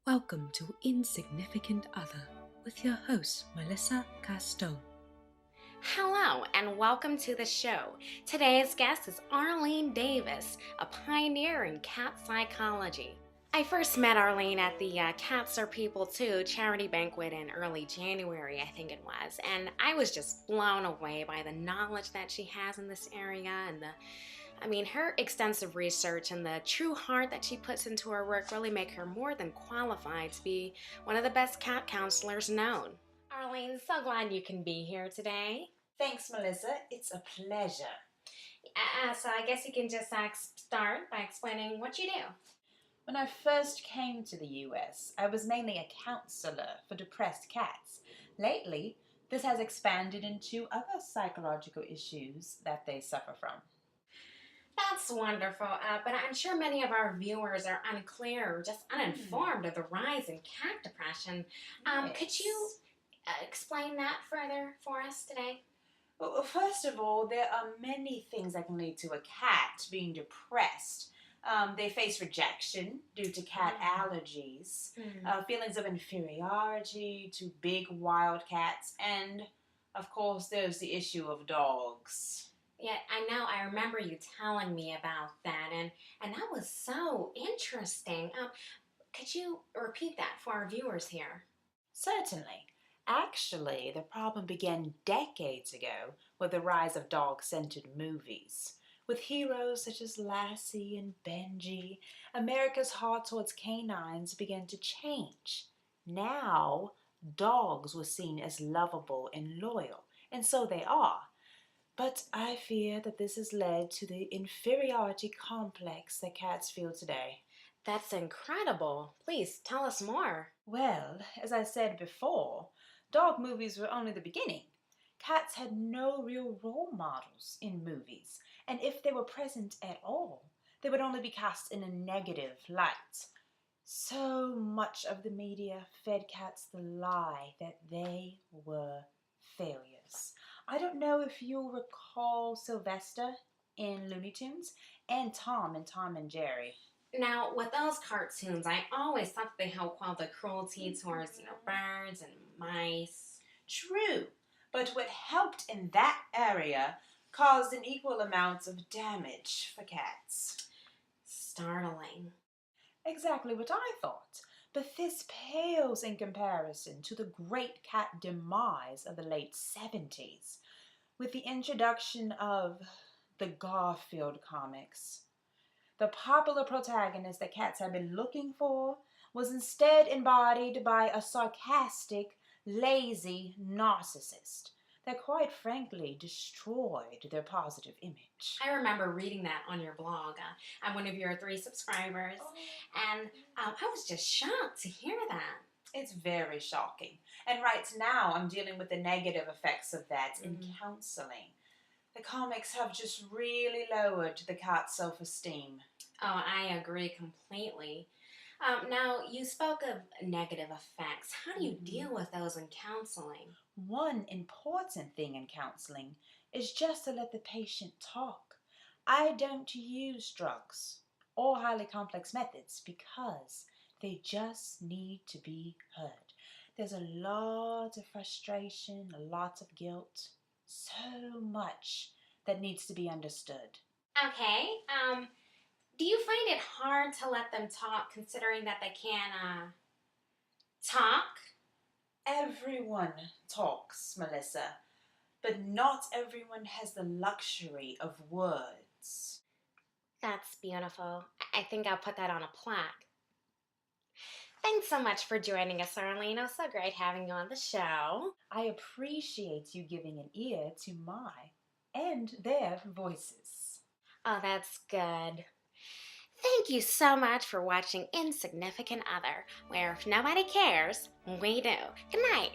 Welcome to Insignificant Other with your host, Melissa Caston. Hello and welcome to the show. Today's guest is Arlene Davis, a pioneer in cat psychology. I first met Arlene at the Cats Are People Too charity banquet in early January, I think it was, and I was just blown away by the knowledge that she has in this area and her extensive research and the true heart that she puts into her work really make her more than qualified to be one of the best cat counselors known. Arlene, so glad you can be here today. Thanks, Melissa. It's a pleasure. So I guess you can just start by explaining what you do. When I first came to the US, I was mainly a counselor for depressed cats. Lately, this has expanded into other psychological issues that they suffer from. That's wonderful, but I'm sure many of our viewers are unclear or just uninformed of the rise in cat depression. Yes. Could you explain that further for us today? Well, first of all, there are many things that can lead to a cat being depressed. They face rejection due to cat allergies, feelings of inferiority to big wild cats, and, of course, there's the issue of dogs. Yeah, I remember you telling me about that, and that was so interesting. Could you repeat that for our viewers here? Certainly. Actually, the problem began decades ago with the rise of dog-centered movies. With heroes such as Lassie and Benji, America's heart towards canines began to change. Now, dogs were seen as lovable and loyal, and so they are. But I fear that this has led to the inferiority complex that cats feel today. That's incredible. Please tell us more. Well, as I said before, dog movies were only the beginning. Cats had no real role models in movies, and if they were present at all, they would only be cast in a negative light. So much of the media fed cats the lie that they were failures. I don't know if you'll recall Sylvester in Looney Tunes and Tom in Tom and Jerry. Now, with those cartoons, I always thought they held quite the cruelty towards, birds and mice. True, but what helped in that area caused an equal amount of damage for cats. Startling. Exactly what I thought. But this pales in comparison to the great cat demise of the late 70s, with the introduction of the Garfield comics. The popular protagonist that cats had been looking for was instead embodied by a sarcastic, lazy narcissist that quite frankly destroyed their positive image. I remember reading that on your blog. I'm one of your 3 subscribers, and I was just shocked to hear that. It's very shocking. And right now I'm dealing with the negative effects of that in counseling. The comics have just really lowered the cat's self-esteem. Oh, I agree completely. Now, you spoke of negative effects. How do you deal with those in counseling? One important thing in counseling is just to let the patient talk. I don't use drugs or highly complex methods because they just need to be heard. There's a lot of frustration, a lot of guilt, so much that needs to be understood. Okay, do you find it hard to let them talk considering that they can't, talk? Everyone talks, Melissa, but not everyone has the luxury of words. That's beautiful. I think I'll put that on a plaque. Thanks so much for joining us, Arlene. It was so great having you on the show. I appreciate you giving an ear to my and their voices. Oh, that's good. Thank you so much for watching Insignificant Other, where if nobody cares, we do. Good night.